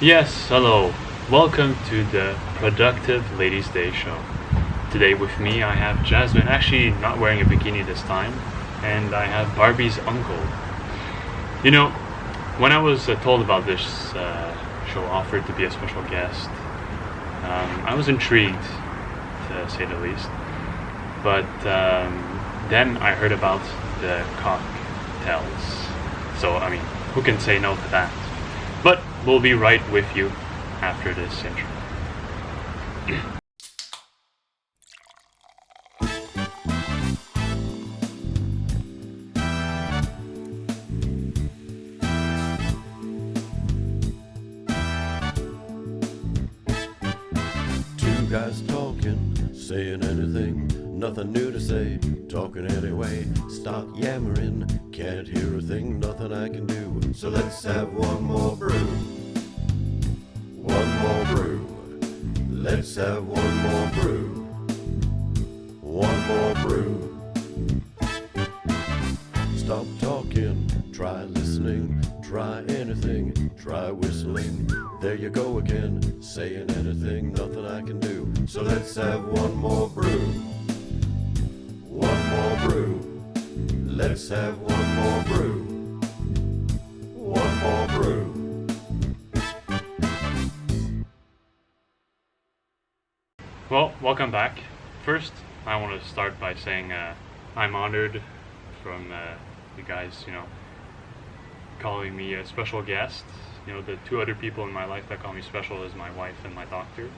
Yes, hello. Welcome to the Productive Ladies Day show. Today with me I have Jasmine, actually not wearing a bikini this time, and I have Barbie's uncle. You know, when I was told about this show, offered to be a special guest, I was intrigued, to say the least. But then I heard about the cocktails. So, I mean, who can say no to that? But we'll be right with you after this intro. Two guys talking, saying anything, nothing new to say, talking anyway. Start yammering, can't hear a thing, nothing I can do. So let's have one more brew. One more brew. Let's have one more brew. One more brew. Stop talking, try listening, try anything, try whistling. There you go again, saying anything, nothing I can do. So let's have one more brew. One more brew. Let's have one more brew. One more brew. Well, welcome back. First, I want to start by saying I'm honored from you guys, calling me a special guest. The two other people in my life that call me special is my wife and my doctor.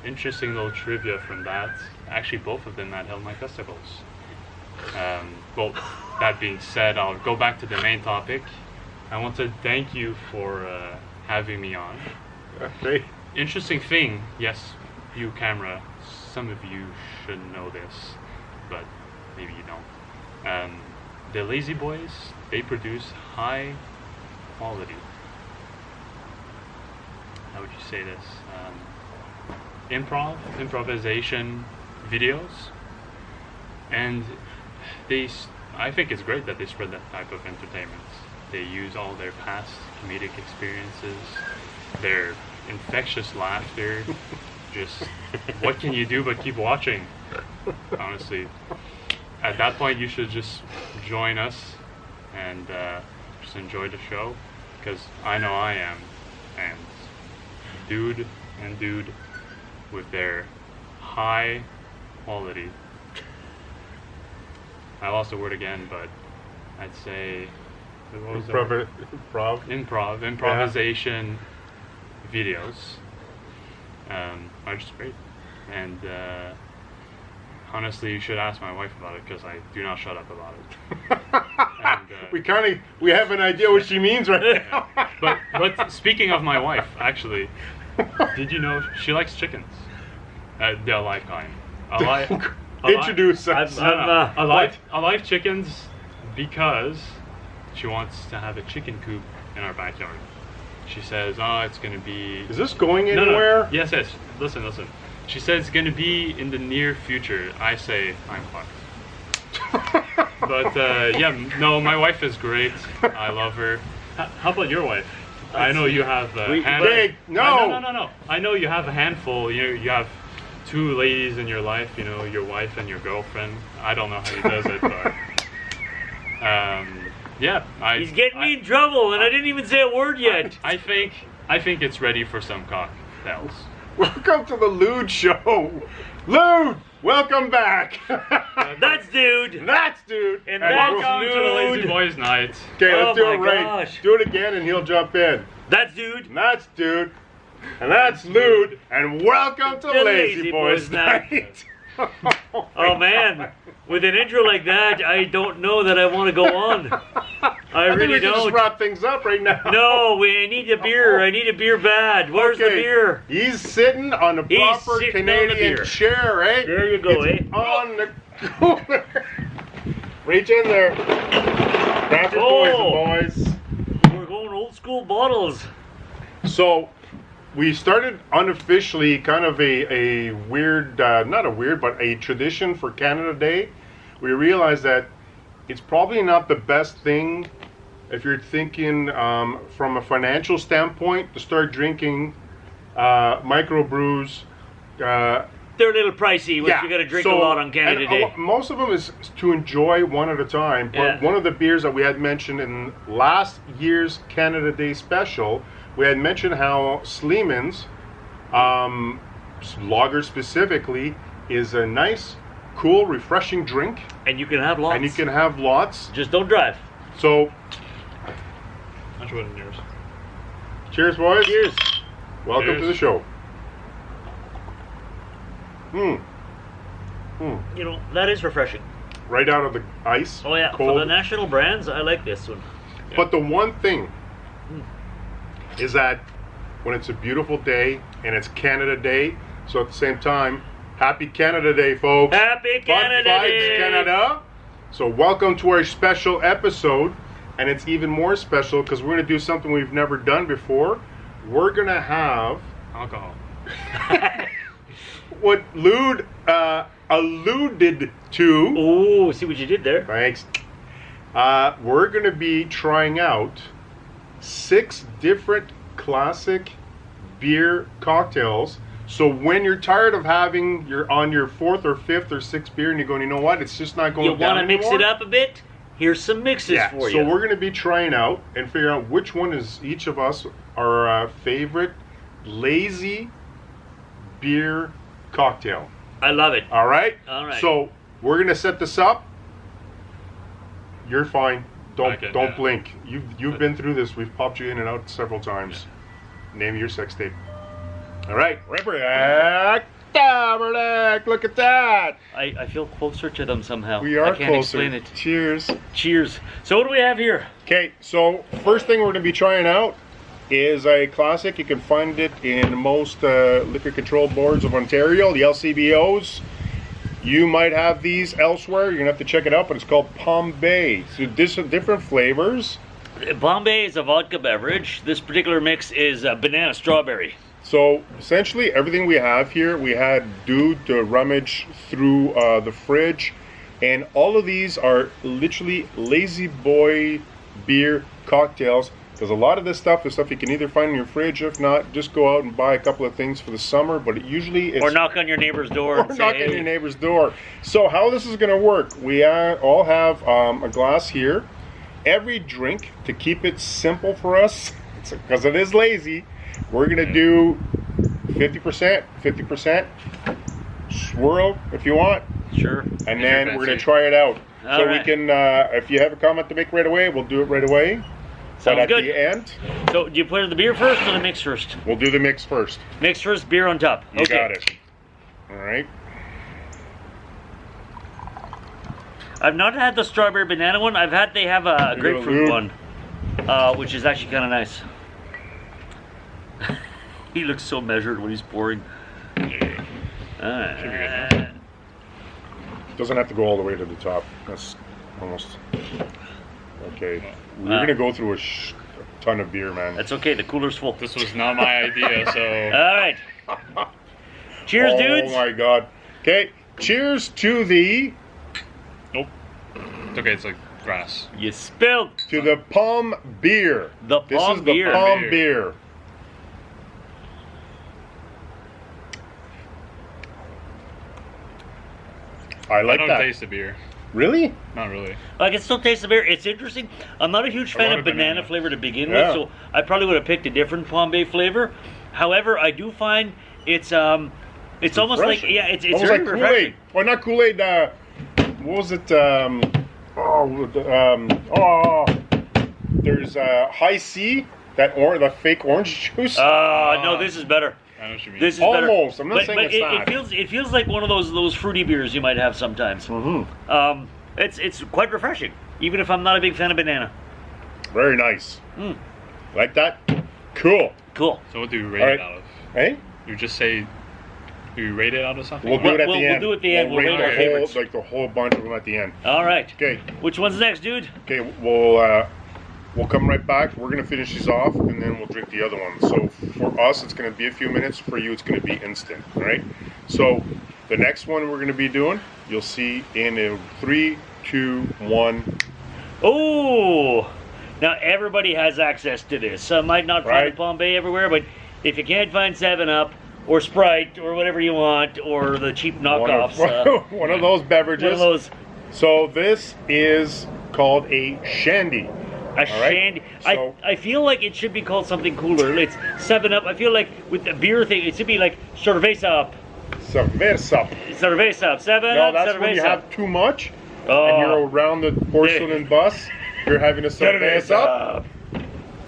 Interesting little trivia from that. Actually, both of them had held my testicles. Well, that being said, I'll go back to the main topic. I want to thank you for having me on. Great. Interesting thing, yes, you camera, some of you should know this, but maybe you don't. The Lazyboys, they produce high quality, how would you say this, improvisation videos, and I think it's great that they spread that type of entertainment. They use all their past comedic experiences, their infectious laughter. Just, what can you do but keep watching? Honestly, at that point you should just join us and just enjoy the show, because I know I am. And dude with their high quality, I lost the word again, but I'd say what was improvisation videos are just great. And honestly, you should ask my wife about it, because I do not shut up about it. And, we have an idea what she means right now. But speaking of my wife, actually, did you know she likes chickens? The alive kind. Introduce us. Alive chickens, because she wants to have a chicken coop in our backyard. She says, it's going to be... Is this going anywhere? No. Yes. Listen. She says it's going to be in the near future. I say, I'm fucked. But, my wife is great. I love her. How about your wife? I know you have a handful. No. I know you have a handful. You have two ladies in your life, your wife and your girlfriend. I don't know how he does it, but... He's getting me in trouble, and I didn't even say a word yet. I think it's ready for some cocktails. Welcome to the Lude show. Lude, welcome back. That's dude. That's dude. And welcome that's to the Lude. Lazy Boys night. Okay, let's do it my right. gosh. Do it again, and he'll jump in. That's dude. And that's dude. And that's Lude. And welcome to The Lazy Boys night. Oh man, with an intro like that, I don't know that I want to go on. I think really we can don't. just wrap things up right now. No, I need a beer. I need a beer bad. Where's the beer? He's sitting on the proper sitting on the Canadian beer. chair, right? There you go, It's on the cooler. Reach in there. Grab your boys. We're going old school bottles. So, we started unofficially kind of a weird, not a weird, but a tradition for Canada Day. We realized that it's probably not the best thing if you're thinking from a financial standpoint to start drinking microbrews, They're a little pricey when you're gonna drink a lot on Canada Day. Most of them is to enjoy one at a time. But one of the beers that we had mentioned in last year's Canada Day special, we had mentioned how Sleeman's lager specifically is a nice, cool, refreshing drink. And you can have lots. And you can have lots. Just don't drive. So, Much better than yours. cheers, boys. Cheers. Welcome Cheers. to the show. You know, that is refreshing. Right out of the ice. Oh yeah, cold. for the national brands, I like this one. But the one thing is that when it's a beautiful day and it's Canada Day, so at the same time, happy Canada Day, folks. Happy Canada Fun vibes, Day. Canada. So welcome to our special episode, and it's even more special because we're going to do something we've never done before. We're going to have Alcohol. what Lude alluded to. Oh, see what you did there? Thanks. We're going to be trying out 6 different classic beer cocktails. So when you're tired of having you're on your 4th or 5th or 6th beer and you're going, you know what, it's just not going You down want to mix anymore. it up a bit? Here's some mixes for you. So we're going to be trying out and figure out which one is each of us our favorite lazy beer cocktail. I love it. All right? All right. So we're going to set this up. You're fine. Don't blink. You've been through this. We've popped you in and out several times. Name your sex tape. All right. Look at that. I feel closer to them somehow. We are I can't closer. explain it. Cheers. Cheers. So what do we have here? Okay, so first thing we're going to be trying out is a classic. You can find it in most liquor control boards of Ontario, the LCBOs. You might have these elsewhere. You're going to have to check it out, but it's called Bombay. So different flavors. Bombay is a vodka beverage. This particular mix is banana strawberry. So essentially everything we have here, we had Dude to rummage through the fridge. And all of these are literally Lazyboy beer cocktails. Because a lot of this stuff is stuff you can either find in your fridge, if not, just go out and buy a couple of things for the summer. But usually it's... Or knock on your neighbor's door. Or knock on your neighbor's door. So how this is going to work, we all have a glass here. Every drink, to keep it simple for us, because it is lazy, we're going to do 50%, 50%. Swirl if you want. Sure. And then we're going to try it out. So right. we can, if you have a comment to make right away, we'll do it right away. Sounds but at good. the end, So do you put the beer first or the mix first? we'll do the mix first. Mix first, beer on top. You got it. All right. I've not had the strawberry banana one. They have a grapefruit one, which is actually kind of nice. He looks so measured when he's pouring. Doesn't have to go all the way to the top. That's almost okay. We're gonna go through a ton of beer, man. That's okay. The cooler's full. This was not my idea, so. All right. Cheers, dudes. Oh my god. Okay. Cheers to the Nope. It's okay, it's like grass. You spilled. the Palm beer. The This Palm is the beer. Palm beer. I like I don't that. taste the beer. Really? Not really. I can still taste the beer. It's interesting. I'm not a huge fan lot of of banana banana. flavor to begin Yeah. with, so I probably would have picked a different Bombay flavor. However, I do find it's almost like Refreshing. it's Almost very like refreshing. Kool-Aid. Well, not Kool-Aid. What was it? There's High C, the fake orange juice. No, this is better. I know what you mean. This is better. Almost. I'm not But- saying but it's not. it feels like one of those fruity beers you might have sometimes. Mm-hmm. It's quite refreshing, even if I'm not a big fan of banana. Very nice. Mm. Like that? Cool. Cool. So what do you rate All it right. out of? Hey? You just say, do you rate it out of something? We'll do it at We'll- the we'll end. do it at the end. We'll rate rate the our whole, favorites. like the whole bunch of them at the end. All right. Okay. Which one's next, dude? Okay. We'll come right back. We're gonna finish these off, and then we'll drink the other one. So for us, it's gonna be a few minutes. For you, it's gonna be instant. All right. So the next one we're gonna be doing, you'll see in a 3, 2, 1. Oh, Now everybody has access to this. Some might not find Right. it Bombay everywhere, but if you can't find 7-Up or Sprite or whatever you want, or the cheap knockoffs, One of those beverages. one of those. So this is called a shandy. A right, shandy. so- I feel like it should be called something cooler. It's 7-Up. I feel like with the beer thing, it should be like Cerveza Up. Cerveza. Cerveza Up. 7-Up, No, that's when you Cerveza. have too much Oh. and you're around the porcelain bus. You're having a cerveza. All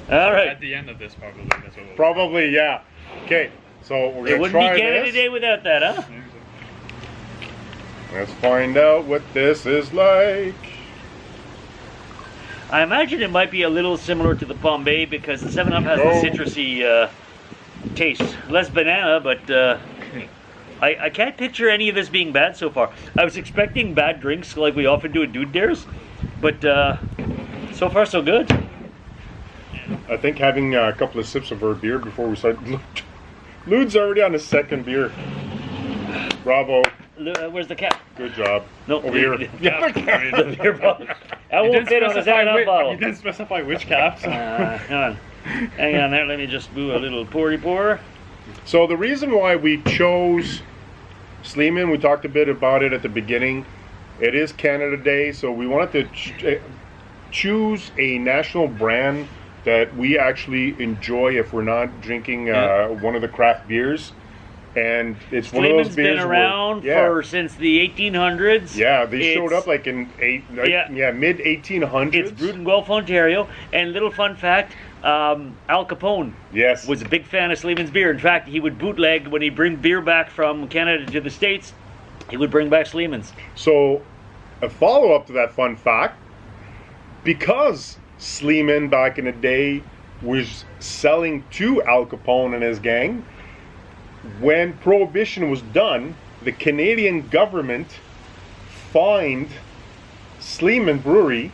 right. At the end of this, probably. That's what we'll Probably, yeah. Okay, so we're It gonna wouldn't try be Canada this. Day without that, huh? Let's find out what this is like. I imagine it might be a little similar to the Bombay because the 7-Up has No. the citrusy taste. Less banana, but I can't picture any of this being bad so far. I was expecting bad drinks like we often do at Dude Dares, but so far so good. I think having a couple of sips of our beer before we start. Lude's already on his second beer. Bravo. Where's the cap? Good job. No, Over here. the beer bottle. That won't fit on a 7-Up bottle. You didn't specify which caps. Hang on. Hang on there. Let me just do a little pour. So the reason why we chose Sleeman, we talked a bit about it at the beginning. It is Canada Day, so we wanted to choose a national brand that we actually enjoy if we're not drinking one of the craft beers. And it's one of Sleeman's those beers been around for since the 1800s. Yeah, they showed It's- up like in mid 1800s. It's brewed in Guelph, Ontario. And little fun fact, Al Capone Yes. was a big fan of Sleeman's beer. In fact, he would bootleg when he'd bring beer back from Canada to the States. He would bring back Sleeman's. So, a follow-up to that fun fact, because Sleeman back in the day was selling to Al Capone and his gang, when Prohibition was done, the Canadian government fined Sleeman Brewery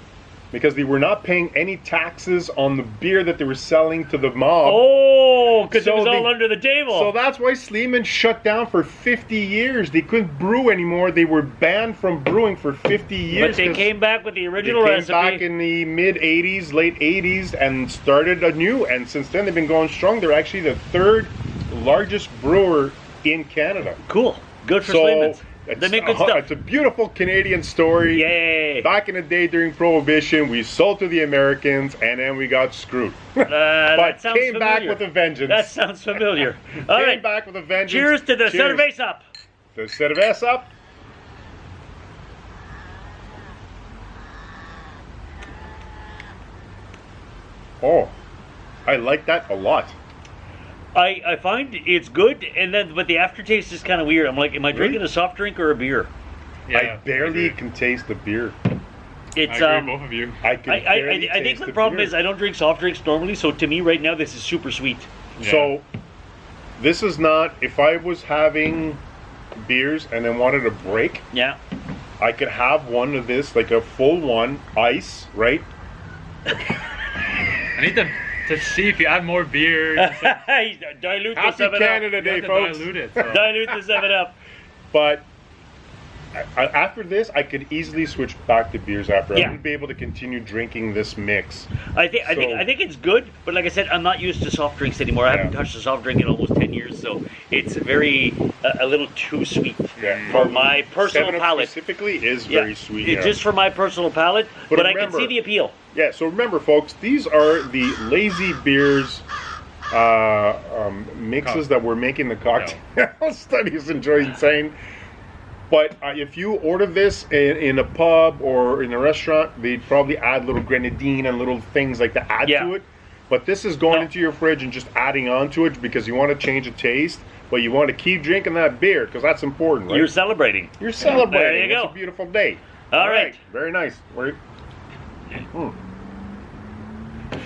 because they were not paying any taxes on the beer that they were selling to the mob. Oh, because it was So all they- under the table. So that's why Sleeman shut down for 50 years. They couldn't brew anymore. They were banned from brewing for 50 years. but they 'cause came back with the they original came recipe. back in the mid 80s, late 80s, and started anew. And since then, they've been going strong. They're actually the third largest brewer in Canada. Cool. Good for So Sleeman's. They make good stuff. it's a beautiful Canadian story. Yay. Back in the day during Prohibition, we sold to the Americans, and then we got screwed. But That sounds came back familiar. with a vengeance. That sounds familiar. All Came right. back with a vengeance. Cheers to the Cheers. Cerveza Up. The cerveza up. Oh, I like that a lot. I find it's good, and then but the aftertaste is kind of weird. I'm like, am I drinking a soft drink or a beer? I barely can taste the beer. It's I agree, both of you. I can barely I think taste the problem beer. is I don't drink soft drinks normally, so to me right now this is super sweet. So, this is not, if I was having beers and then wanted a break, Yeah. I could have one of this, like a full one, ice, right? I need to see if you add more beer. Just like, Dilute the Happy 7 Canada you Day, have to folks. dilute it. So. Dilute the 7 Up. But after this, I could easily switch back to beers after. Yeah. I wouldn't be able to continue drinking this mix. I think it's good, but like I said, I'm not used to soft drinks anymore. I haven't touched a soft drink in almost 10 years, so it's very a little too sweet for my personal 7-Up palate. specifically is very sweet. It's just for my personal palate, but I can remember- see the appeal. Yeah, so remember, folks, these are the Lazy Beers mixes that we're making the cocktail studies insane. But if you order this in a pub or in a restaurant, they'd probably add little grenadine and little things like to add to it. But this is going into your fridge and just adding on to it because you want to change the taste, but you want to keep drinking that beer because that's important, right? You're celebrating. You're celebrating. There you It's go. a beautiful day. All right. Very nice.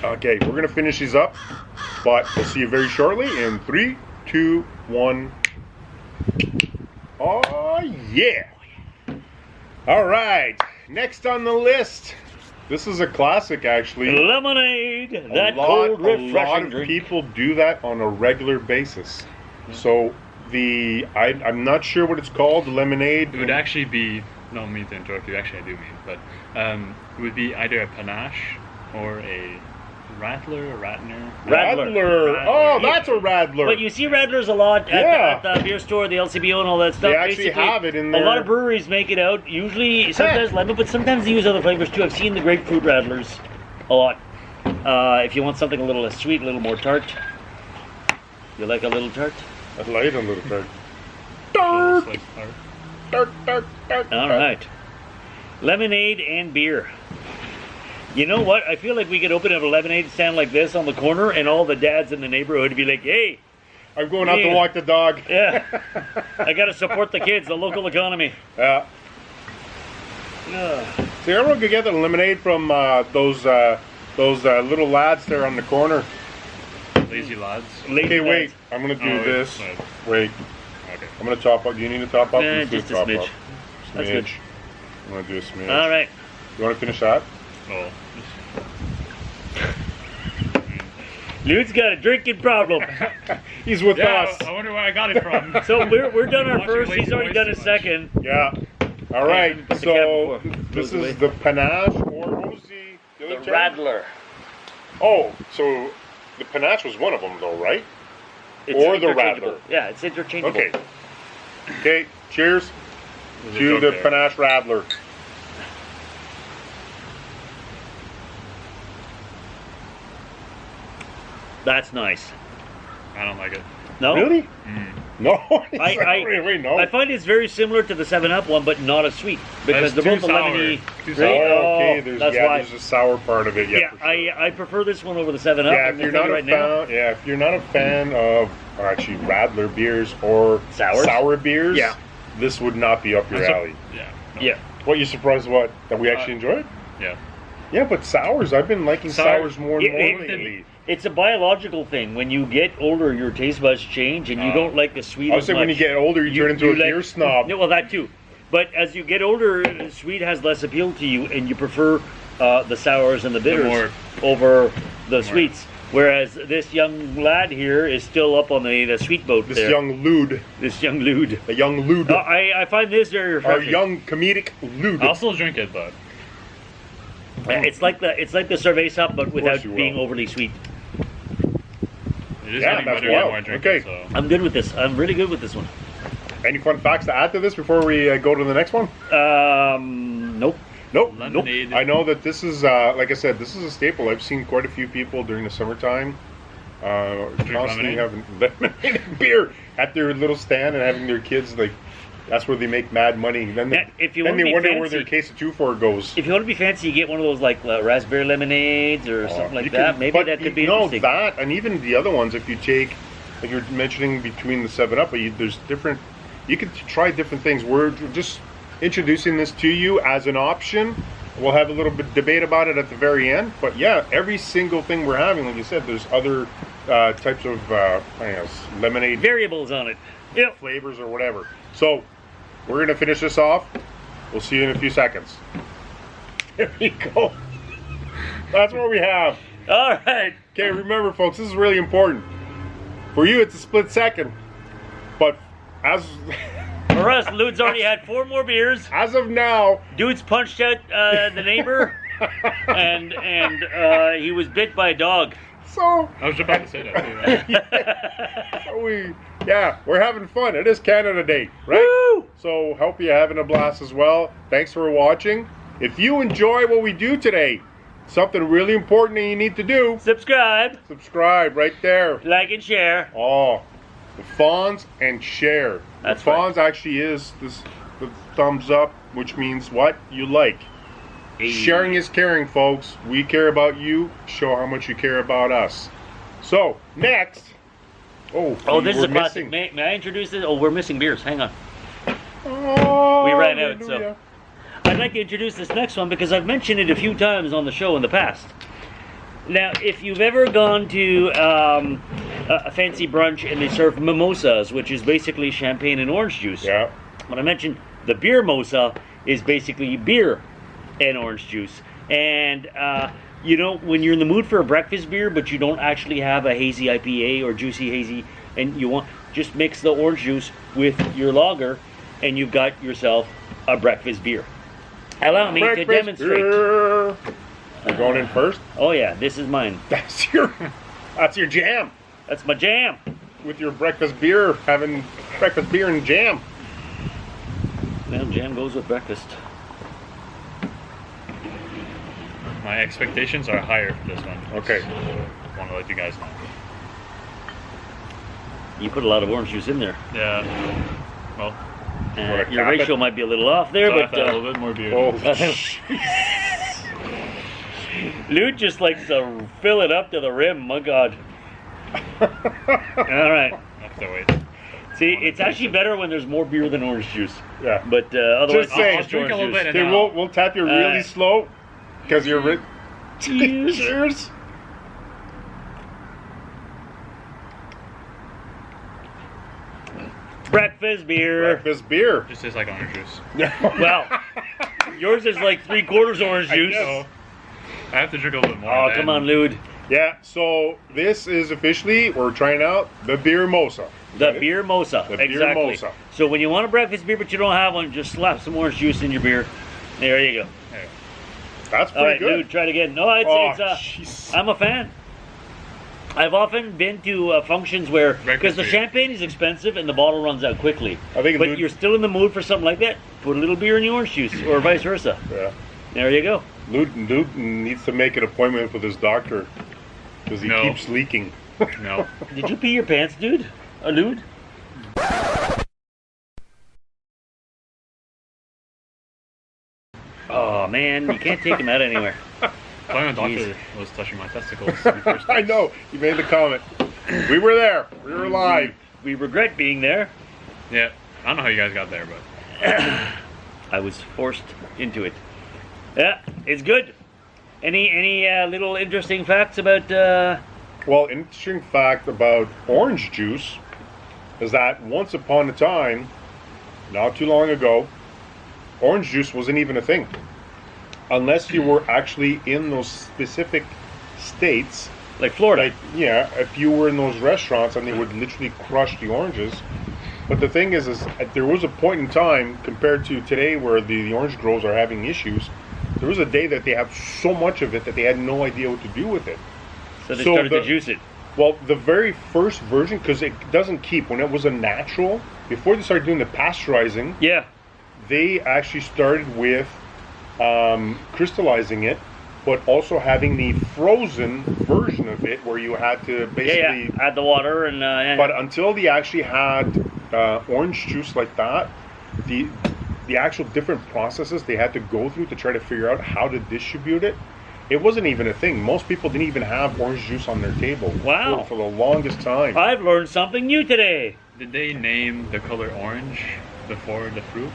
Okay, we're going to finish these up, but we'll see you very shortly in 3, 2, 1. Oh, yeah. All right. Next on the list. This is a classic, actually. Lemonade, that a lot, cold, a lot refreshing of drink. people do that on a regular basis. So I'm not sure what it's called, lemonade. It would actually be, no mean to interrupt you, actually I do mean, but it would be either a panache or a Rattler, a Ratner. Radler. Oh, that's a Radler. But you see Radlers a lot at the beer store, the LCBO, and all that stuff. They actually Basically, have it in A there. lot of breweries make it out. Usually, sometimes lemon, but sometimes they use other flavors too. I've seen the grapefruit Radlers a lot. If you want something a little less sweet, a little more tart. You like a little tart? I like a little tart. Feels like tart. Tart. All right. Lemonade and beer. You know what? I feel like we could open up a lemonade stand like this on the corner, and all the dads in the neighborhood would be like, "Hey, I'm going out to walk the dog. yeah, I got to support the kids, the local economy." Yeah. See, everyone could get the lemonade from those little lads there on the corner. Lazy lads. Okay, wait. I'm gonna do this. Wait. Okay. I'm gonna top up. Do you need to top up? Nah, Let's do just a top smidge. up. That's good. I'm gonna do a smidge. All right. You want to finish that? Oh. Lude's got a drinking problem. He's with Yeah, us. I wonder where I got it from. So we're done our Watching first. He's already Lazyboys done too his much. second. Yeah. All right. put the So cap before it this goes away. is the panache, or what was the other term? Radler. Oh, so the panache was one of them, though, right? It's Or the interchangeable. Radler. Yeah, it's interchangeable. Okay. Okay. Cheers There's a to joke the there. panache radler. That's nice. I don't like it. No? Really? No. Wait, no. I find it's very similar to the 7-Up one, but not as sweet. Because That's they're both too a sour. lemony. Too Really? sour. Oh, okay. Oh, that's why. There's a sour part of it. Yeah, Yeah, for sure. I prefer this one over the 7-Up. Yeah, I'm if you're gonna not a tell you fan, right now. if you're not a fan of actually Radler beers or Sours? sour beers, Yeah. this would not be up your I'm alley. Yeah. No. Yeah. What, you surprised that we actually enjoy it? Yeah. Yeah, but sours, I've been liking sours more and more lately. It's a biological thing. When you get older, your taste buds change, and you don't like the sweet I as would say much. when you get older, you turn into a like- beer snob. No, well, that too. But as you get older, sweet has less appeal to you, and you prefer the sours and the bitters more- over the sweets. Whereas this young lad here is still up on the sweet boat This there. young Lude, This young Lude. a young Lude, I find this very our refreshing. young comedic Lude. I'll still drink it, but It's like the cerveza, up, but without you being will. overly sweet. it is Yeah, getting that's better the wild. more I drink Okay. it. So. I'm good with this. I'm really good with this one. Any fun facts to add to this before we go to the next one? Nope. Nope. Lemonade. I know that this is, like I said, this is a staple. I've seen quite a few people during the summertime constantly lemonade? having lemonade and beer at their little stand and having their kids, like, that's where they make mad money. Then they, Yeah, if you then wanna they be wonder where fancy- their case of 2-4 goes. If you want to be fancy, you get one of those like raspberry lemonades or something like You that. can- Maybe but that could be no, interesting. that and even the other ones. If you take, like you're mentioning between the 7-Up, but there's different. You can try different things. We're just introducing this to you as an option. We'll have a little bit debate about it at the very end. But yeah, every single thing we're having, like you said, there's other types of I don't know, lemonade Variables on it. Yep. flavors or whatever. So we're gonna finish this off. We'll see you in a few seconds. There we go. That's what we have. All right. Okay, remember, folks, this is really important. For you, it's a split second, but as For us, Lude's already had 4 more beers. as of now, Dude's punched out the neighbor, and he was bit by a dog. so I was about to say that. Too. we're having fun. It is Canada Day, right? Woo! So hope you're having a blast as well. Thanks for watching. If you enjoy what we do today, something really important that you need to do: Subscribe, subscribe right there. like, and share. Oh, the Fonz and share. That's the right. Fonz actually is the thumbs up, which means what you like. Sharing is caring, folks. We care about you. Show how much you care about us. So next, Oh, this is we're a classic. missing- May I introduce this? Oh, we're missing beers. Hang on. Oh, We ran out, so. hallelujah. I'd like to introduce this next one because I've mentioned it a few times on the show in the past. Now, if you've ever gone to a fancy brunch and they serve mimosas, which is basically champagne and orange juice, Yeah. when I mentioned the beer mosa is basically beer and orange juice. And, when you're in the mood for a breakfast beer, but you don't actually have a hazy IPA or juicy hazy, and you want, just mix the orange juice with your lager, and you've got yourself a breakfast beer. Allow me to Breakfast demonstrate. beer. You're going in first? Oh yeah, this is mine. That's your jam. That's my jam. With your breakfast beer, having breakfast beer and jam. Well, jam goes with breakfast. My expectations are higher for this one. Okay. I want to let you guys know. You put a lot of orange juice in there. Yeah. Well, Your cap ratio it? might be a little off there, so but a little bit more beer. Oh, Lude just likes to fill it up to the rim. My God. All right. I have to wait. See, it's actually better when there's more beer than orange juice. yeah. But otherwise, Just saying. I'll drink a little bit and Okay, we'll tap you really slow because you're Cheers. Cheers. Breakfast beer. Breakfast beer. Just tastes like orange juice. Well, yours is like 3/4 orange juice. know. I have to drink a little bit more. Oh, then. come on, Lude. Yeah, so this is officially, we're trying out the beer mosa. The beer mosa. The beer Exactly. mosa. So when you want a breakfast beer but you don't have one, just slap some orange juice in your beer. There you go. There. That's All pretty right, good. Lude, try it again. No, jeez. I'm a fan. I've often been to functions where, because the beer. champagne is expensive and the bottle runs out quickly. I think But Lude- you're still in the mood for something like that. Put a little beer in your orange juice, or vice versa. Yeah. There you go. Lude needs to make an appointment with his doctor because he No. keeps leaking. No. Did you pee your pants, dude? Lude? Oh man, you can't take him out anywhere. My doctor Jeez. was touching my testicles. in the first I place. know. You made the comment. We were there. We were live. We regret being there. Yeah. I don't know how you guys got there, but I was forced into it. Yeah, it's good. Any little interesting facts about? Well, interesting fact about orange juice is that once upon a time, not too long ago, orange juice wasn't even a thing. Unless you were actually in those specific states. Like Florida. Like, yeah, if you were in those restaurants and they would literally crush the oranges. But the thing is there was a point in time compared to today where the orange groves are having issues. There was a day that they have so much of it that they had no idea what to do with it. So they so started the- to juice it. Well, the very first version, because it doesn't keep, when it was a natural, before they started doing the pasteurizing, Yeah. they actually started with crystallizing it, but also having the frozen version of it where you had to basically... Yeah. Add the water and. Yeah. But until they actually had orange juice like that, the actual different processes they had to go through to try to figure out how to distribute it, it wasn't even a thing. Most people didn't even have orange juice on their table. Wow. For the longest time. I've learned something new today. did they name the color orange before the fruit?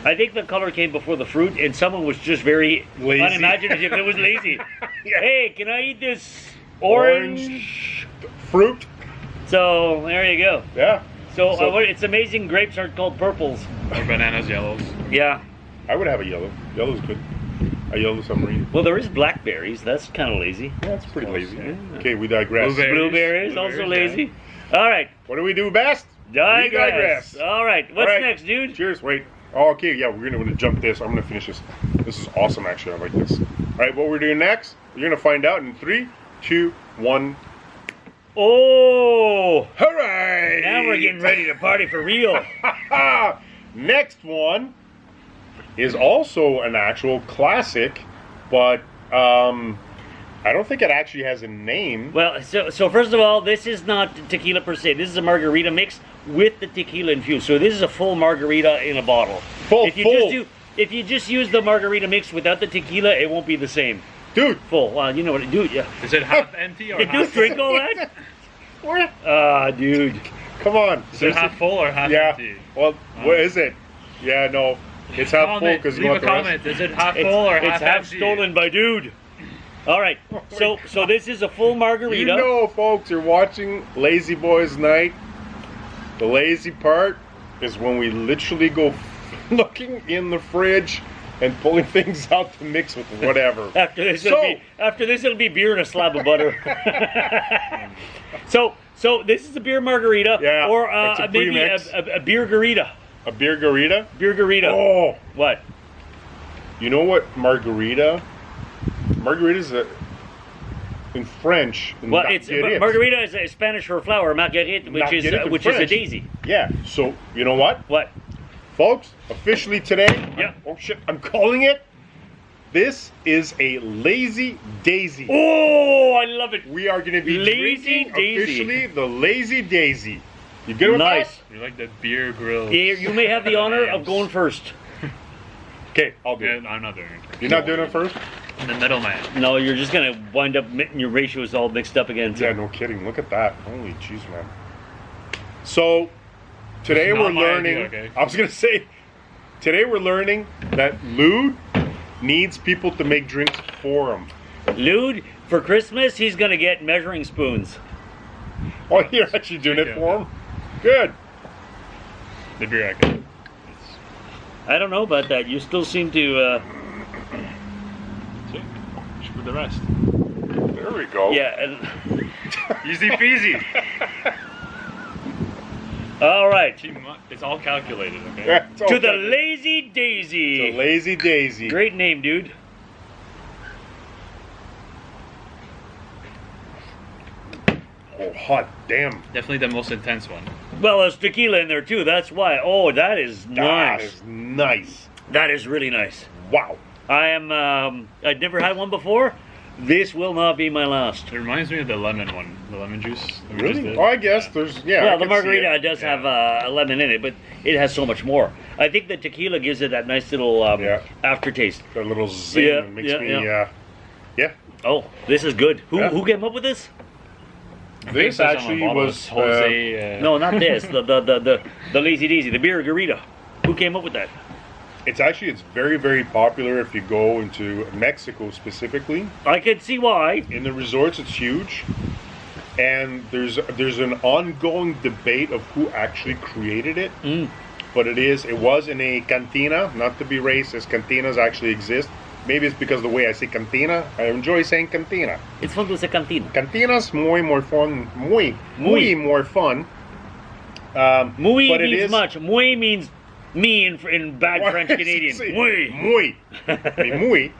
I think the color came before the fruit, and someone was just very Lazy. unimaginative. It was lazy. Yeah. Hey, can I eat this orange? Fruit. So there you go. Yeah. So, So- it's amazing grapes aren't called purples. Or bananas yellows? Yeah. I would have a yellow. Yellow's good. A yellow submarine. Well, there is blackberries. That's kind of lazy. Yeah, it's pretty Close, lazy. yeah. Okay, we digress. Blueberry. Blueberries, also Blueberries, lazy. All right. What do we do best? Digress. We digress. All right. What's All right. next, dude? Cheers. Wait. Oh, okay. Yeah, we're gonna jump this. I'm gonna finish this. This is awesome. Actually, I like this. All right, what we're doing next? You're gonna find out in 3, 2, 1. Oh, Hooray! now we're getting ready to party for real. Next one is also an actual classic, but I don't think it actually has a name. Well, so first of all, this is not tequila per se. This is a margarita mix with the tequila infused. So this is a full margarita in a bottle. Full. If you just use the margarita mix without the tequila, it won't be the same. Dude, Full. Well, you know what it do? Yeah. Is it half empty or Did half you drink all that? what? Dude. Come on. Is it half full or half Yeah. empty? Well, what is it? Yeah, no. It's half full Comment, because you leave a want the rest. comment. Is it half It's, full or it's half half empty? stolen by dude. All right. So this is a full margarita. You know, folks, you're watching Lazyboys Night. The lazy part is when we literally go looking in the fridge and pulling things out to mix with whatever. After this, it'll be beer and a slab of butter. so this is a beer margarita, Yeah, or it's a maybe premix. a beer garita. A beer garita? Beer garita. Oh, What? you know what margarita Margarita's in French. Well, it's margarita is Spanish for flower. Marguerite, which is a French. daisy. Yeah. So you know what, What? folks? Officially today. Yeah. Oh shit! I'm calling it. This is a Lazy Daisy. Oh, I love it. We are going to be Lazy drinking Daisy. officially the Lazy Daisy. You good with Nice. You like that beer grill? You may have the honor of going first. that? Okay, I'll do it. Yeah, I'm not doing it. You're not doing it first? The middleman. No, you're just gonna wind up getting your ratios all mixed up again. Yeah, no kidding. Look at that. Holy jeez, man. So, today It's not we're my learning. idea, okay? I was going to say, today we're learning that Lude needs people to make drinks for him. Lude, for Christmas, he's gonna get measuring spoons. Oh, you're actually doing it for him? Good. The beer I can. I don't know about that. You still seem to. See? For the rest. There we go. Yeah. Easy peasy. All right. It's all calculated, okay? Yeah, it's all To the good. Lazy Daisy. The Lazy Daisy. Great name, dude. Oh, hot damn. Definitely the most intense one. Well, there's tequila in there too. That's why. Oh, that is That nice. is nice. That is really nice. Wow. I am. I'd never had one before. This will not be my last. It reminds me of the lemon one, the lemon juice. that we just Really? did. Oh, I guess there's, yeah. I Well, the can see margarita it. does have a lemon in it, but it has so much more. I think the tequila gives it that nice little Yeah. aftertaste. That little zing Yeah, that makes yeah, me, yeah. yeah. Oh, this is good. Yeah. Who came up with this? I think This it says on the actually bottle, was it's Jose. No, not this. the Lazy Daisy, the beer garita. Who came up with that? it's very, very popular if you go into Mexico specifically. I can see why. In the resorts, it's huge. And there's an ongoing debate of who actually created it. But it was in a cantina, not to be racist. Cantinas actually exist. Maybe it's because of the way I say cantina. I enjoy saying cantina. It's fun to say cantina. Cantinas muy more fun, muy more fun. Muy but it means is- much. Muy means me in bad French Canadian. Sí, Muy. muy, muy.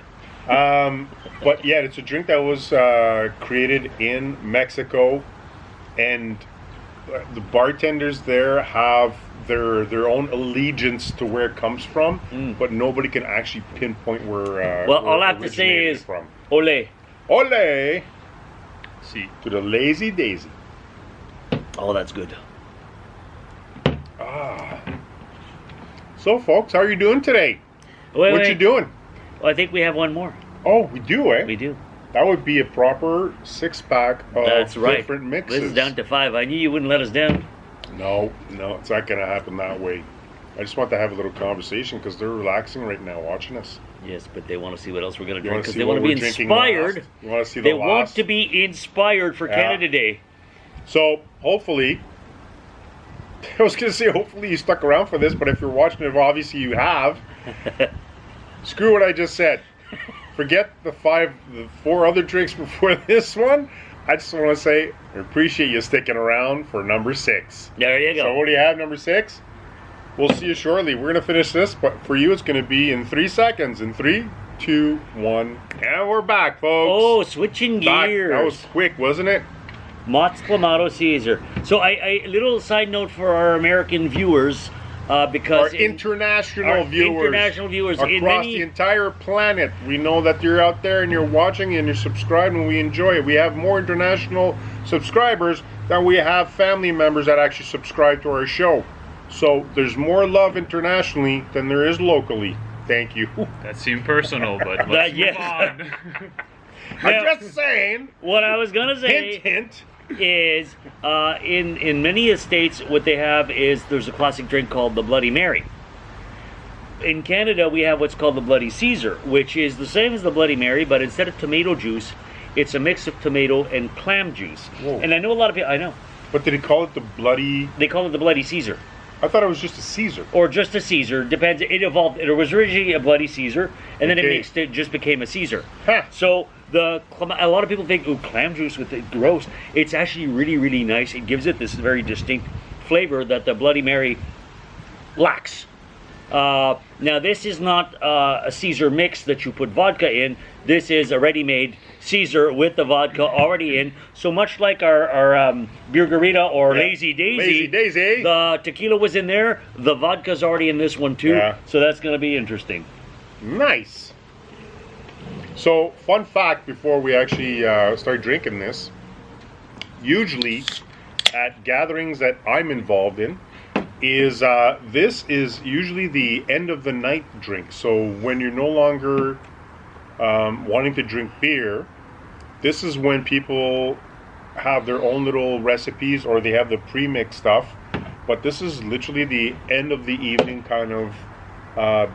But yeah, it's a drink that was created in Mexico, and the bartenders there have their own allegiance to where it comes from, but nobody can actually pinpoint where. Well, where all I it have to say originated is, from. ole. Ole See. to the Lazy Daisy. Oh, that's good. So, folks, how are you doing today? Wait, What wait. you doing? I think we have one more. Oh, we do, eh? We do. That would be a proper 6-pack of That's right. different mixes. This is down to 5. I knew you wouldn't let us down. No, it's not going to happen that way. I just want to have a little conversation because they're relaxing right now watching us. Yes, but they want to see what else we're going to You drink wanna because see they what want to be we're drinking inspired. last? You want to see the They last? want to be inspired for Yeah. Canada Day. So, hopefully, I was going to say hopefully you stuck around for this, but if you're watching it, obviously you have. Screw what I just said. Forget the 4 other drinks before this one. I just want to say I appreciate you sticking around for number 6. There you So go. what do you have, number 6? We'll see you shortly. We're going to finish this, but for you it's going to be in 3 seconds. In 3, 2, 1, and we're back, folks. Oh, switching Back. gears. That was quick, wasn't it? Mott's Clamato Caesar. So, a little side note for our American viewers, because Our international viewers in across many the entire planet. We know that you're out there and you're watching and you're subscribed, and we enjoy it. We have more international subscribers than we have family members that actually subscribe to our show. So there's more love internationally than there is locally. Thank you. That seemed personal, but let's move yes. on. I'm just saying. what I was gonna say Hint, hint. is in many estates what they have is there's a classic drink called the Bloody Mary. In Canada we have what's called the Bloody Caesar, which is the same as the Bloody Mary, but instead of tomato juice, it's a mix of tomato and clam juice. Whoa. And I know a lot of people. I know But did he call it the bloody? they call it the Bloody Caesar. I thought it was just a Caesar. Or just a Caesar, depends. It evolved. It was originally a Bloody Caesar, and then Okay. it just became a Caesar. Huh. So a lot of people think, "Ooh, clam juice with it, gross." It's actually really, really nice. It gives it this very distinct flavor that the Bloody Mary lacks. Now this is not a Caesar mix that you put vodka in. This is a ready-made Caesar with the vodka already in. So much like our Beer Garita or Lazy Daisy, the tequila was in there. The vodka's already in this one too. Yeah. So that's going to be interesting. Nice. So, fun fact before we actually start drinking this. Usually, at gatherings that I'm involved in, is this is usually the end of the night drink. So when you're no longer wanting to drink beer, this is when people have their own little recipes or they have the pre-mixed stuff. But this is literally the end of the evening kind of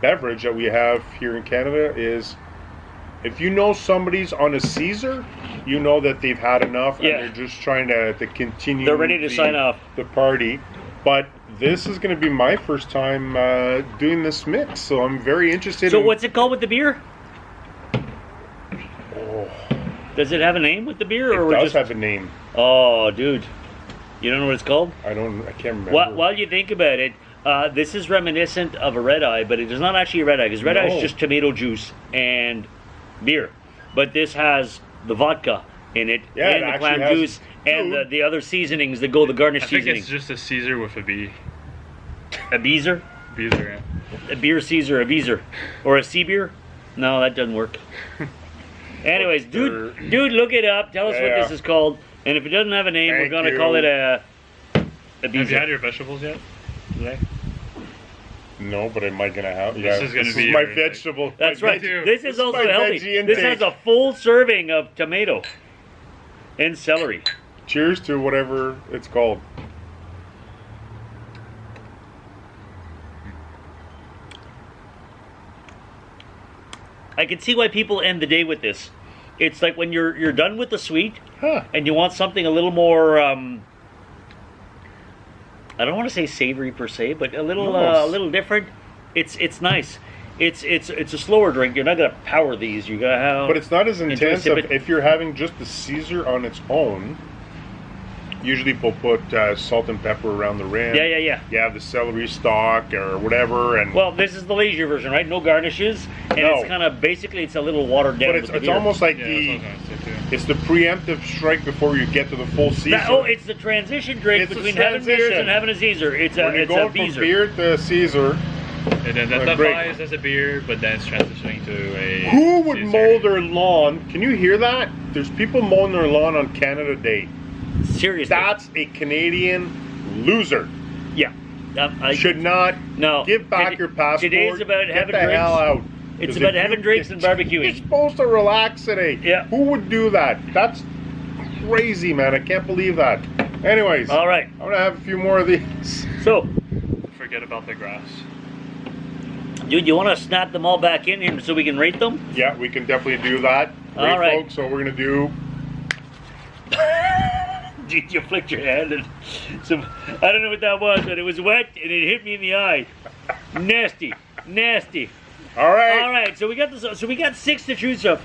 beverage that we have here in Canada. Is if you know somebody's on a Caesar, you know that they've had enough and they're just trying to continue. They're ready to sign off the party. But this is going to be my first time doing this mix, so I'm very interested. So what's it called with the beer? Oh, does it have a name with the beer? It does have a name. Oh, dude. You don't know what it's called? I can't remember. While you think about it, this is reminiscent of a red eye, but it is not actually a red eye, because red eye is just tomato juice and beer. But this has the vodka in it, and the clam juice, and the other seasonings that go, the garnish seasoning. I think it's just a Caesar with a B. A Beezer? Beezer, yeah. A beer Caesar, a Beezer. Or a sea beer? No, that doesn't work. Anyways, dude, look it up. Tell us what this is called. And if it doesn't have a name, we're going to call it a Beezer. Have you had your vegetables yet today? No, but am I going to have? This is going to be my vegetable. That's right. This is also healthy. This has a full serving of tomato and celery. Cheers to whatever it's called. I can see why people end the day with this. It's like when you're done with the sweet and you want something a little more I don't want to say savory per se, but a little different. It's nice. It's a slower drink. You're not gonna power these. You gotta have. But it's not as intense if you're having just the Caesar on its own. Usually people put salt and pepper around the rim. Yeah. You have the celery stalk or whatever, and well, this is the leisure version, right? No garnishes, and it's kind of basically it's a little watered down. But it's almost like it's the preemptive strike before you get to the full Caesar. It's the transition drink between having beers and having a Caesar. It's a from beer to Caesar. And then that defies as a beer, but then it's transitioning to a. Who would mow their lawn? Can you hear that? There's people mowing their lawn on Canada Day. Seriously, that's a Canadian loser. Yeah, should not give back your passport. Today's about having drinks. Hell out. It's about having drinks and barbecuing. You're supposed to relax today. Yeah. Who would do that? That's crazy, man. I can't believe that. Anyways. All right. I'm gonna have a few more of these. So. Forget about the grass. Dude, you want to snap them all back in here so we can rate them? Yeah, we can definitely do that. All right, folks. So we're gonna do. Dude, you flicked your hand, and I don't know what that was, but it was wet and it hit me in the eye. Nasty. All right. So we got this. So we got 6 to choose from.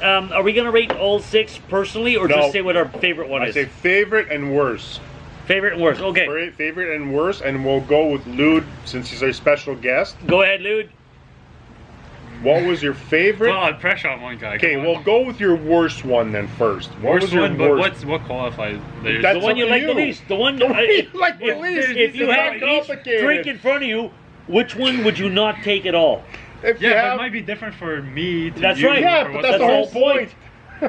Are we gonna rate all 6 personally, or just say what our favorite one is? I say favorite and worst. Favorite and worst. Okay. Favorite and worst, and we'll go with Lude since he's our special guest. Go ahead, Lude. What was your favorite? Oh, pressure on one guy. Okay, we'll go with your worst one then first. What qualifies? That's the one you like the least. The one you like the least. If you had each drink in front of you, which one would you not take at all? But it might be different for me. That's right. Yeah, but that's the whole point.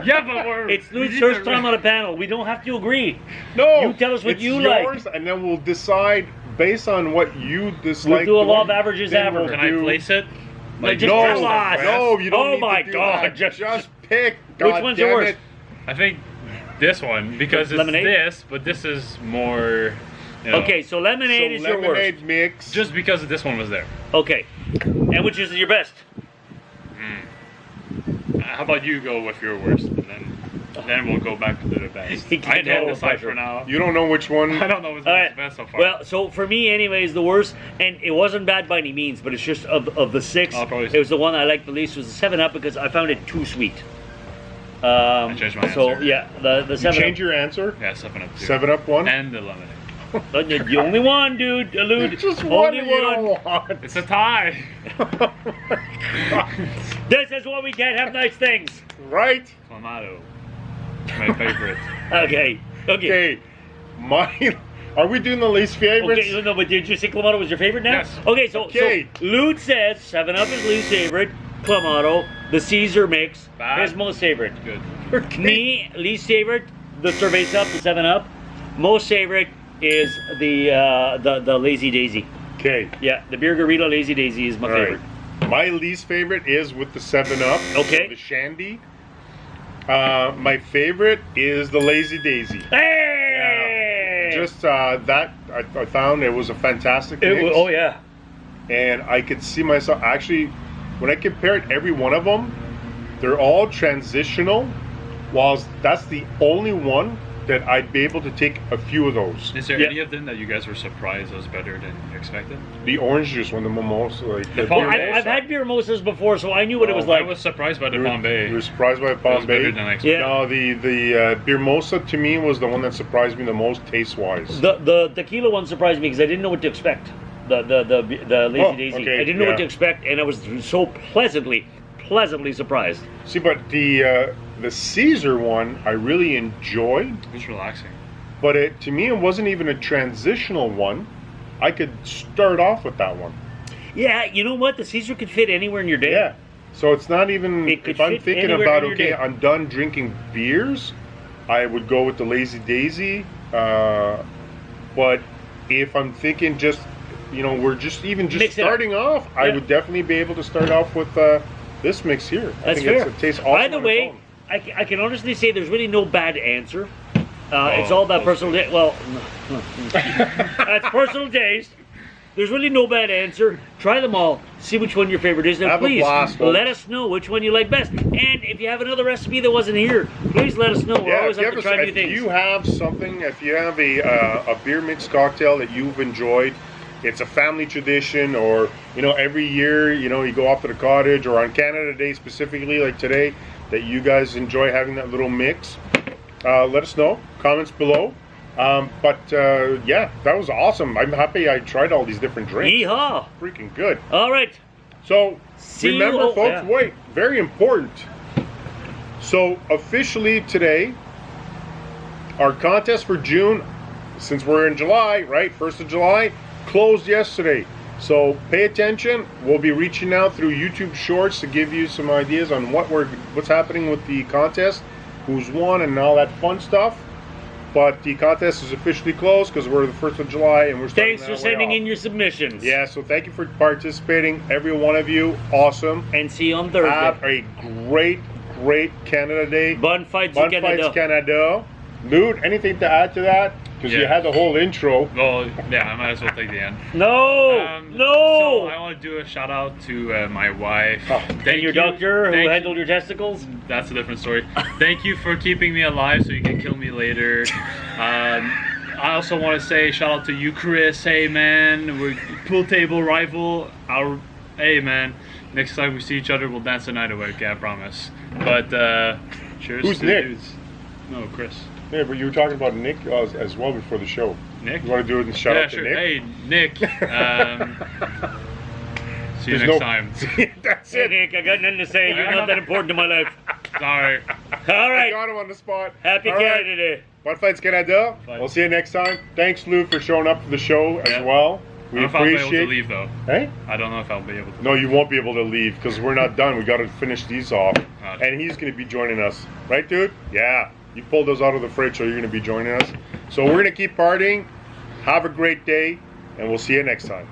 Yeah, but it's Lude's first time on a panel. We don't have to agree. No, you tell us what you yours, like, and then we'll decide based on what you dislike. We'll do a law of averages. Can I place it? Like, just tell us. No, you don't. Oh my God! Just pick. Which one's your worst? I think this one because it's lemonade? this, but this is more. You know, okay, so lemonade is your worst. Lemonade mix. Just because this one was there. Okay, and which is your best? How about you go with your worst, and then we'll go back to the best. I can't decide for now. You don't know which one. I don't know which one's the best so far. Well, so for me, anyways, the worst, and it wasn't bad by any means, but it's just of the 6. It was the one I liked the least. Was the 7-Up because I found it too sweet. I changed my answer. So yeah, the 7-Up. Change your answer. Yeah, 7-Up too. 7-Up one. And the lemonade. The only one, dude. Lude. Just one Only you don't one. want. It's a tie. This is why we can't have nice things. Right? Clamato. My favorite. Okay. Okay. Mine. Are we doing the least favorites? Okay, no, but did you say Clamato was your favorite now? Yes. Okay, so Okay. Lude says 7-Up is least favorite. Clamato, the Caesar mix, Bad. his most favorite. Good. Okay. Me, least favorite, the Cerveza, the 7-Up. Most favorite is the Lazy Daisy. Okay. Yeah, the Beer Garita Lazy Daisy is my All right. favorite. My least favorite is with the 7-Up. Okay. The Shandy. My favorite is the Lazy Daisy. Hey! Just that I found it was a fantastic mix. Oh yeah. And I could see myself actually when I compared every one of them, they're all transitional. Whilst that's the only one that I'd be able to take a few of those. Is there Yeah. any of them that you guys were surprised was better than you expected? The orange juice one, the mimosa, like the Palm Well, Bay. I've had beer mimosas before, so I knew what it was Oh, like. I was surprised by the You were- Bombay. You were surprised by It Palm was better Bay? than I expected. Yeah. No, the beer mimosa to me was the one that surprised me the most taste wise. The tequila one surprised me because I didn't know what to expect. The Lazy Oh, Daisy. okay, I didn't know what yeah. to expect, and I was so pleasantly surprised. See, but the Caesar one I really enjoyed, It was relaxing. but to me it wasn't even a transitional one. I could start off with that one. Yeah, you know what? The Caesar could fit anywhere in your day. Yeah. So it's not even It could if I'm fit thinking anywhere about in your okay, day. I'm done drinking beers, I would go with the Lazy Daisy. But if I'm thinking just we're just Mix it up. starting off, I Yeah. would definitely be able to start off with this mix here. That's I think fair. it tastes awesome. By the on its way, own. I can honestly say there's really no bad answer. It's Oh, all about okay. personal well, that's personal taste. There's really no bad answer. Try them all. See which one your favorite is. And Have a please blast, folks. let us know which one you like best. And if you have another recipe that wasn't here, please let us know. We're always if up you to have try new if things. you have something, if you have a beer mix cocktail that you've enjoyed, it's a family tradition, or every year you go off to the cottage, or on Canada Day specifically, like today, that you guys enjoy having that little mix. Let us know. Comments below. Yeah, that was awesome. I'm happy I tried all these different drinks. Yeehaw! Freaking good. All right. So See you- remember, oh, folks, yeah. wait, very important. So officially today, our contest for June, since we're in July, right, 1st of July, closed yesterday. So pay attention. We'll be reaching out through YouTube Shorts to give you some ideas on what's happening with the contest, who's won, and all that fun stuff. But the contest is officially closed because we're the 1st of July and we're starting Thanks for sending in your submissions. Yeah, so thank you for participating, every one of you. Awesome. And see you on Thursday. Have a great Canada Day. Bun fights Bun in fights Canada. Canada. Lude, anything to add to that? Because you Yeah. had the whole intro. Well, yeah, I might as well take the end. No! So No! I want to do a shout out to my wife. Oh. Thank And your you- doctor who thank you- handled your testicles? That's a different story. Thank you for keeping me alive so you can kill me later. I also want to say shout out to you, Chris. Hey man, we're pool table rival. Hey man, next time we see each other, we'll dance the night away. Okay, I promise. But cheers. Who's to Nick? the dudes. No, Chris. Yeah, but you were talking about Nick as well before the show. Nick. You want to do it and shout Yeah, out to sure. Nick? Hey, Nick. See you There's next no- time. That's Hey it. Nick, I got nothing to say. You're not that important to my life. Sorry. All I right. got him on the spot. Happy All Canada right. Day. Bun fights Canada. Bye. We'll see you next time. Thanks, Lou, for showing up to the show Yeah. as well. I We don't know if I'll be able appreciate. to leave though. Hey? I don't know if I'll be able to. No, you won't be able to leave because we're not done. We got to finish these off. Gotcha. And he's going to be joining us. Right, dude? Yeah. You pulled those out of the fridge, so you're going to be joining us. So we're going to keep partying. Have a great day, and we'll see you next time.